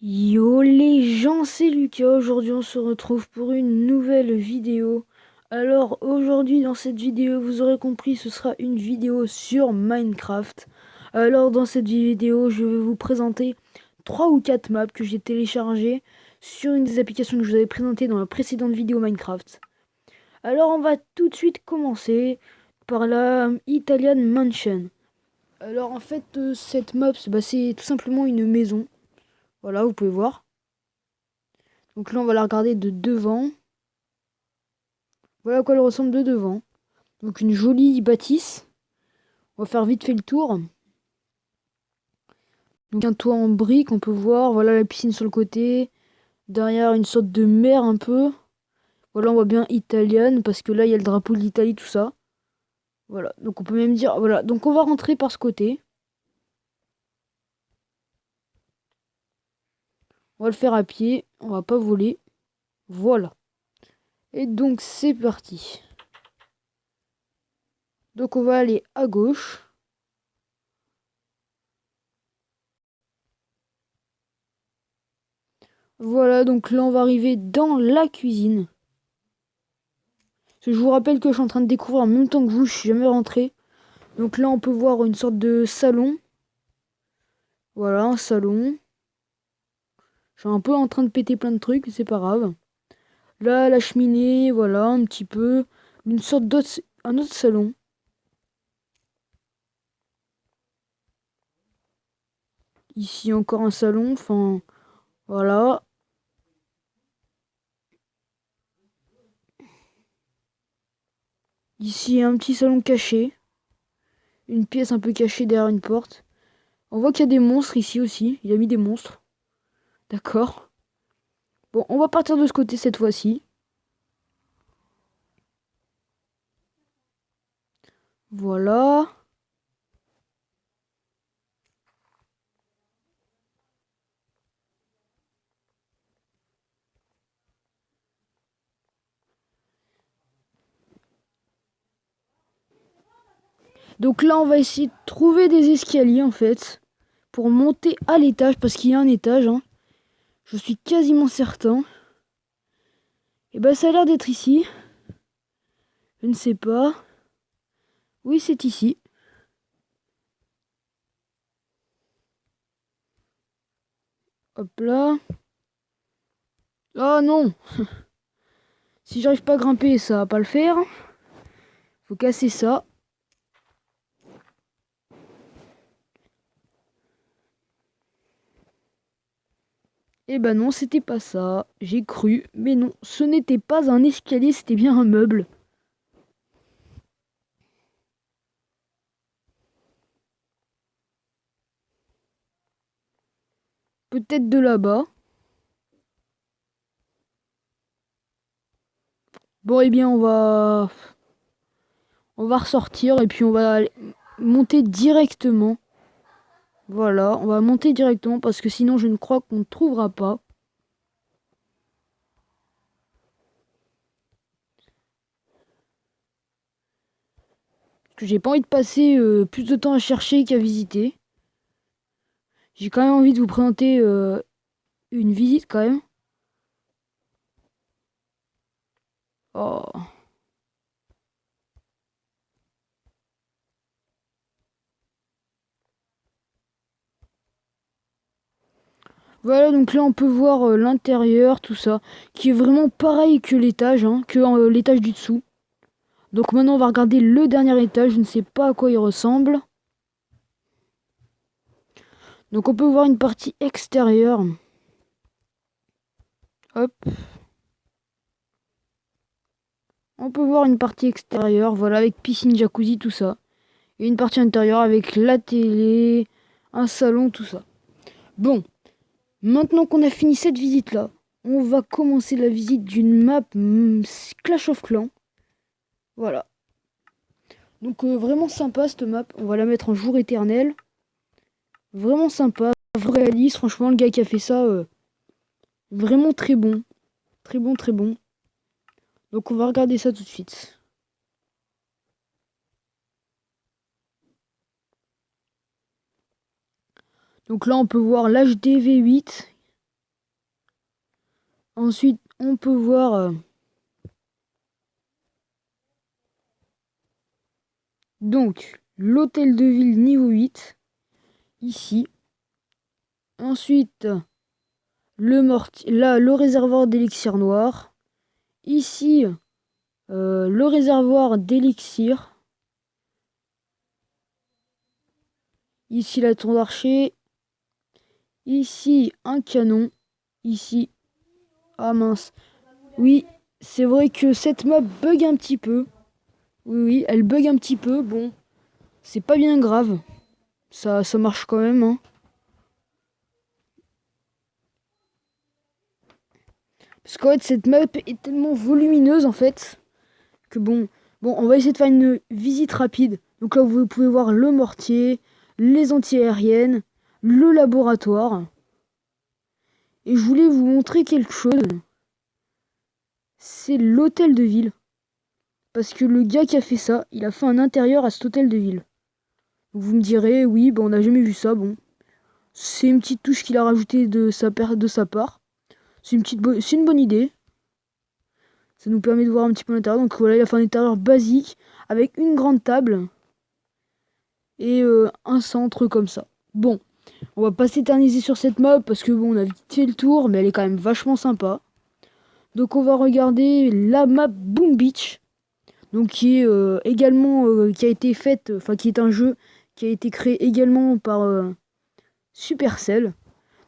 Yo les gens, c'est Lucas. Aujourd'hui, on se retrouve pour une nouvelle vidéo. Alors, aujourd'hui, dans cette vidéo, vous aurez compris, ce sera une vidéo sur Minecraft. Alors, dans cette vidéo, je vais vous présenter 3 ou 4 maps que j'ai téléchargées sur une des applications que je vous avais présentées dans la précédente vidéo Minecraft. Alors, on va tout de suite commencer par la Italian Mansion. Alors, en fait, cette map, c'est tout simplement une maison. Voilà, vous pouvez voir. Donc là, on va la regarder de devant. Voilà à quoi elle ressemble de devant. Donc une jolie bâtisse. On va faire vite fait le tour. Donc un toit en briques, on peut voir. Voilà la piscine sur le côté. Derrière, une sorte de mer un peu. Voilà, on voit bien italienne parce que là, il y a le drapeau de l'Italie, tout ça. Voilà, donc on peut même dire... Voilà, donc on va rentrer par ce côté. On va le faire à pied. On va pas voler. Voilà. Et donc, c'est parti. Donc on va aller à gauche. Voilà, donc là, on va arriver dans la cuisine. Je vous rappelle que je suis en train de découvrir en même temps que vous, je suis jamais rentré. Donc là, on peut voir une sorte de salon. Voilà, un salon. Je suis un peu en train de péter plein de trucs, c'est pas grave. Là, la cheminée, voilà, un petit peu. Une sorte d'autre, un autre salon. Ici, encore un salon, enfin, voilà. Ici, un petit salon caché. Une pièce un peu cachée derrière une porte. On voit qu'il y a des monstres ici aussi. Il a mis des monstres. D'accord. Bon, on va partir de ce côté cette fois-ci. Voilà. Donc là, on va essayer de trouver des escaliers en fait pour monter à l'étage parce qu'il y a un étage. Hein. Je suis quasiment certain. Et bah, ça a l'air d'être ici. Je ne sais pas. Oui, c'est ici. Hop là. Oh non! Si j'arrive pas à grimper, ça va pas le faire. Faut casser ça. Et bah non, c'était pas ça. J'ai cru. Mais non, ce n'était pas un escalier, c'était bien un meuble. Peut-être de là-bas. Bon, eh bien, on va ressortir et puis on va monter directement. Voilà, on va monter directement parce que sinon je ne crois qu'on ne trouvera pas. Parce que j'ai pas envie de passer plus de temps à chercher qu'à visiter. J'ai quand même envie de vous présenter une visite quand même. Oh. Voilà, donc là on peut voir l'intérieur, tout ça, qui est vraiment pareil que l'étage, hein, que l'étage du dessous. Donc maintenant on va regarder le dernier étage, je ne sais pas à quoi il ressemble. Donc on peut voir une partie extérieure. Hop. On peut voir une partie extérieure, voilà, avec piscine, jacuzzi, tout ça. Et une partie intérieure avec la télé, un salon, tout ça. Bon, maintenant qu'on a fini cette visite-là, on va commencer la visite d'une map Clash of Clans. Voilà. Donc vraiment sympa cette map. On va la mettre en jour éternel. Vraiment sympa, réaliste. Franchement, le gars qui a fait ça, vraiment très bon. Très bon, très bon. Donc on va regarder ça tout de suite. Donc là, on peut voir l'HDV8. Ensuite, on peut voir donc l'hôtel de ville niveau 8, ici. Ensuite, là, le réservoir d'élixir noir. Ici, le réservoir d'élixir. Ici, la tour d'archer. Ici, un canon. Ici. Ah mince. Oui, c'est vrai que cette map bug un petit peu. Oui, oui, elle bug un petit peu. Bon, c'est pas bien grave. Ça marche quand même, hein. Parce qu'en fait, cette map est tellement volumineuse, en fait, que bon, on va essayer de faire une visite rapide. Donc là, vous pouvez voir le mortier, les anti-aériennes, le laboratoire. Et je voulais vous montrer quelque chose. C'est l'hôtel de ville. Parce que le gars qui a fait ça, il a fait un intérieur à cet hôtel de ville. Donc vous me direz, oui, on n'a jamais vu ça, bon. C'est une petite touche qu'il a rajoutée de sa part. C'est une bonne idée. Ça nous permet de voir un petit peu l'intérieur. Donc voilà, il a fait un intérieur basique avec une grande table et un centre comme ça. Bon, on va pas s'éterniser sur cette map parce que bon, on a vite fait le tour, mais elle est quand même vachement sympa. Donc on va regarder la map Boom Beach, donc qui est également qui a été faite, enfin qui est un jeu qui a été créé également par Supercell.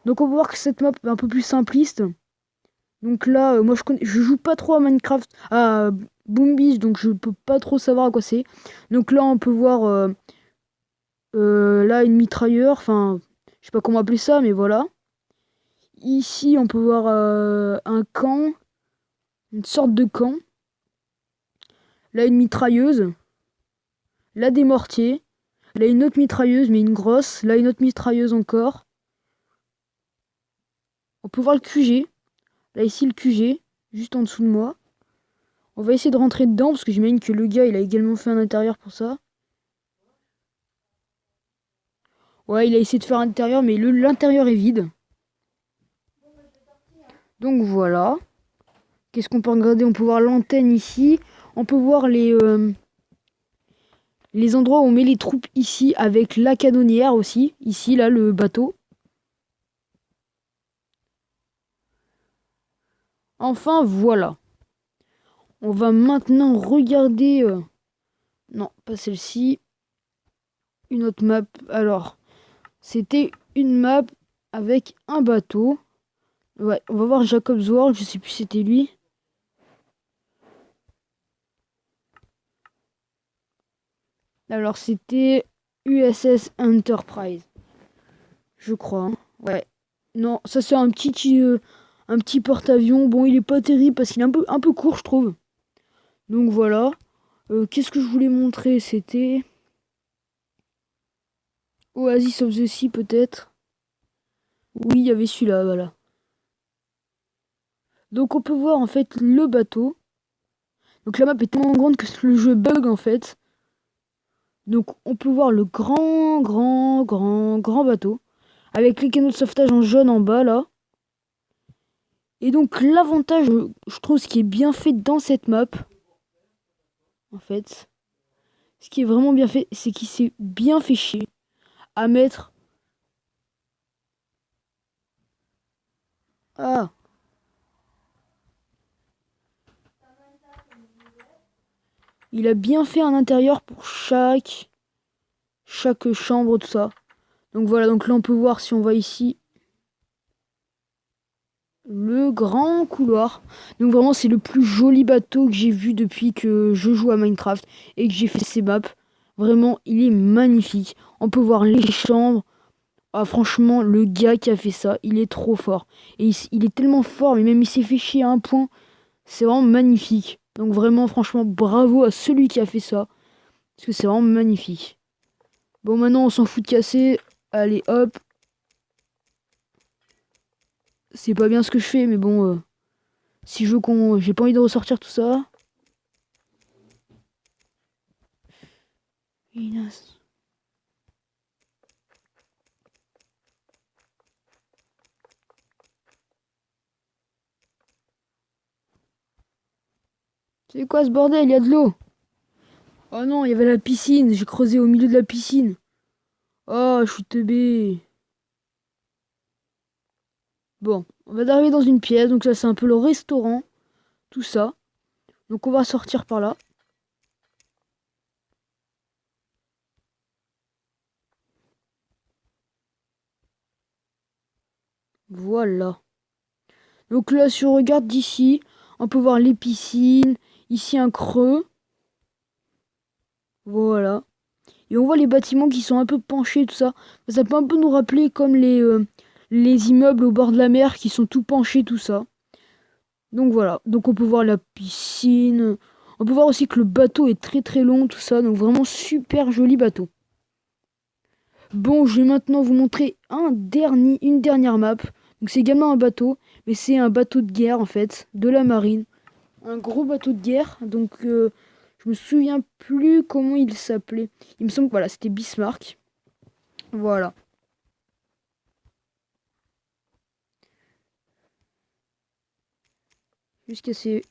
Donc on va voir que cette map est un peu plus simpliste. Donc là, moi je joue pas trop à Minecraft, à Boom Beach, donc je peux pas trop savoir à quoi c'est. Donc là on peut voir là une mitrailleur, enfin je sais pas comment appeler ça, mais voilà. Ici on peut voir un camp, une sorte de camp. Là une mitrailleuse, là des mortiers, là une autre mitrailleuse mais une grosse, là une autre mitrailleuse encore. On peut voir le QG, là ici le QG, juste en dessous de moi. On va essayer de rentrer dedans parce que j'imagine que le gars il a également fait un intérieur pour ça. Ouais, il a essayé de faire un intérieur, mais l'intérieur est vide. Donc voilà. Qu'est-ce qu'on peut regarder? On peut voir l'antenne ici. On peut voir les endroits où on met les troupes ici avec la canonnière aussi. Ici, là, le bateau. Enfin, voilà. On va maintenant regarder... non, pas celle-ci. Une autre map. Alors, c'était une map avec un bateau. Ouais, on va voir Jacob's World. Je sais plus si c'était lui. Alors, c'était USS Enterprise. Je crois, hein. Ouais. Non, ça c'est un petit porte-avions. Bon, il est pas terrible parce qu'il est un peu court, je trouve. Donc voilà. Qu'est-ce que je voulais montrer? C'était Oasis of the Sea peut-être. Oui, il y avait celui-là, voilà. Donc on peut voir en fait le bateau. Donc la map est tellement grande que le jeu bug en fait. Donc on peut voir le grand bateau. Avec les canaux de sauvetage en jaune en bas là. Et donc l'avantage, je trouve, ce qui est bien fait dans cette map, en fait, ce qui est vraiment bien fait, c'est qu'il s'est bien fait chier à mettre... Ah, il a bien fait un intérieur pour chaque chambre, tout ça. Donc voilà, donc là on peut voir si on va ici le grand couloir. Donc vraiment c'est le plus joli bateau que j'ai vu depuis que je joue à Minecraft et que j'ai fait ces maps. Vraiment, il est magnifique. On peut voir les chambres. Ah franchement, le gars qui a fait ça, il est trop fort. Et il est tellement fort, mais même il s'est fait chier à un point. C'est vraiment magnifique. Donc vraiment, franchement, bravo à celui qui a fait ça. Parce que c'est vraiment magnifique. Bon, maintenant, on s'en fout de casser. Allez, hop. C'est pas bien ce que je fais, mais bon, si je veux qu'on... J'ai pas envie de ressortir tout ça. Minas. C'est quoi ce bordel? Il y a de l'eau. Oh non, il y avait la piscine. J'ai creusé au milieu de la piscine. Oh, je suis teubé. Bon, on va d'arriver dans une pièce. Donc ça, c'est un peu le restaurant. Tout ça. Donc on va sortir par là. Voilà. Donc là, si on regarde d'ici, on peut voir les piscines. Ici, un creux. Voilà. Et on voit les bâtiments qui sont un peu penchés, tout ça. Ça peut un peu nous rappeler comme les immeubles au bord de la mer qui sont tout penchés, tout ça. Donc voilà. Donc on peut voir la piscine. On peut voir aussi que le bateau est très très long, tout ça. Donc vraiment super joli bateau. Bon, je vais maintenant vous montrer une dernière map. Donc c'est également un bateau, mais c'est un bateau de guerre en fait, de la marine. Un gros bateau de guerre. Donc je me souviens plus comment il s'appelait. Il me semble que voilà, c'était Bismarck. Voilà. Juste casser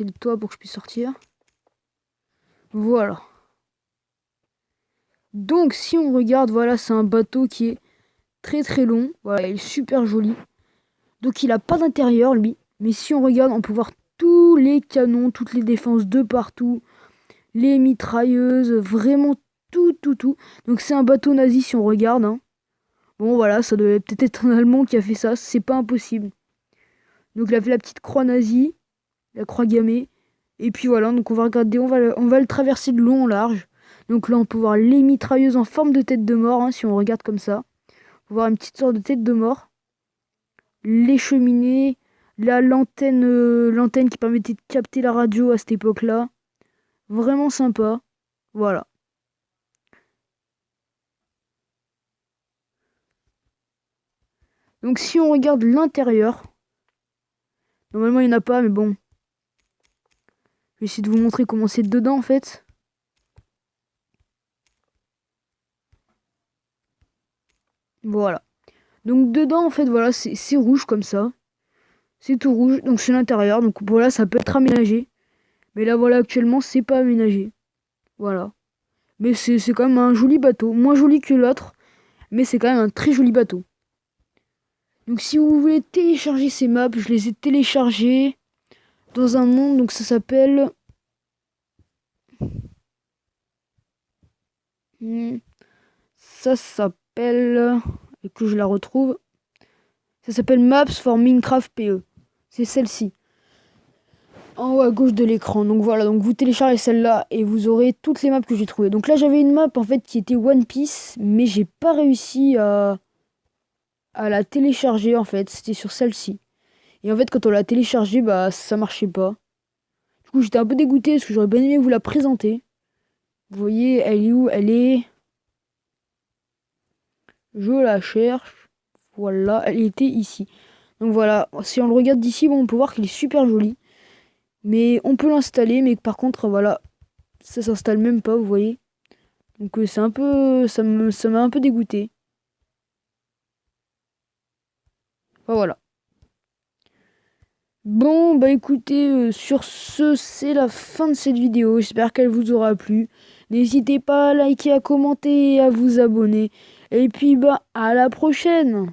le toit pour que je puisse sortir. Voilà. Donc si on regarde, voilà, c'est un bateau qui est très très long. Voilà, il est super joli. Donc il a pas d'intérieur lui. Mais si on regarde, on peut voir tous les canons, toutes les défenses de partout. Les mitrailleuses, vraiment tout, tout, tout. Donc c'est un bateau nazi si on regarde. Hein. Bon voilà, ça devait peut-être être un Allemand qui a fait ça, c'est pas impossible. Donc il a fait la petite croix nazie, la croix gammée. Et puis voilà, donc on va regarder, on va le traverser de long en large. Donc là on peut voir les mitrailleuses en forme de tête de mort, hein, si on regarde comme ça. On peut voir une petite sorte de tête de mort. Les cheminées, l'antenne qui permettait de capter la radio à cette époque-là. Vraiment sympa. Voilà. Donc si on regarde l'intérieur, normalement il n'y en a pas, mais bon. Je vais essayer de vous montrer comment c'est dedans en fait. Voilà. Donc dedans en fait voilà, c'est rouge comme ça. C'est tout rouge, donc c'est l'intérieur. Donc voilà, ça peut être aménagé. Mais là voilà, actuellement c'est pas aménagé. Voilà. Mais c'est quand même un joli bateau. Moins joli que l'autre, mais c'est quand même un très joli bateau. Donc si vous voulez télécharger ces maps, je les ai téléchargées dans un monde, donc ça s'appelle... Ça s'appelle... Et que je la retrouve. Ça s'appelle Maps for Minecraft PE. C'est celle-ci. En haut à gauche de l'écran. Donc voilà, donc vous téléchargez celle-là et vous aurez toutes les maps que j'ai trouvées. Donc là j'avais une map en fait qui était One Piece, mais j'ai pas réussi à la télécharger en fait. C'était sur celle-ci. Et en fait quand on l'a téléchargée, bah ça marchait pas. Du coup j'étais un peu dégoûté parce que j'aurais bien aimé vous la présenter. Vous voyez, elle est où? Elle est... Je la cherche. Voilà, elle était ici. Donc voilà, si on le regarde d'ici, bon, on peut voir qu'elle est super jolie. Mais on peut l'installer, mais par contre, voilà, ça s'installe même pas, vous voyez. Donc c'est un peu... ça m'a un peu dégoûté. Enfin, voilà. Bon, bah écoutez, sur ce, c'est la fin de cette vidéo. J'espère qu'elle vous aura plu. N'hésitez pas à liker, à commenter et à vous abonner. Et puis, bah, à la prochaine!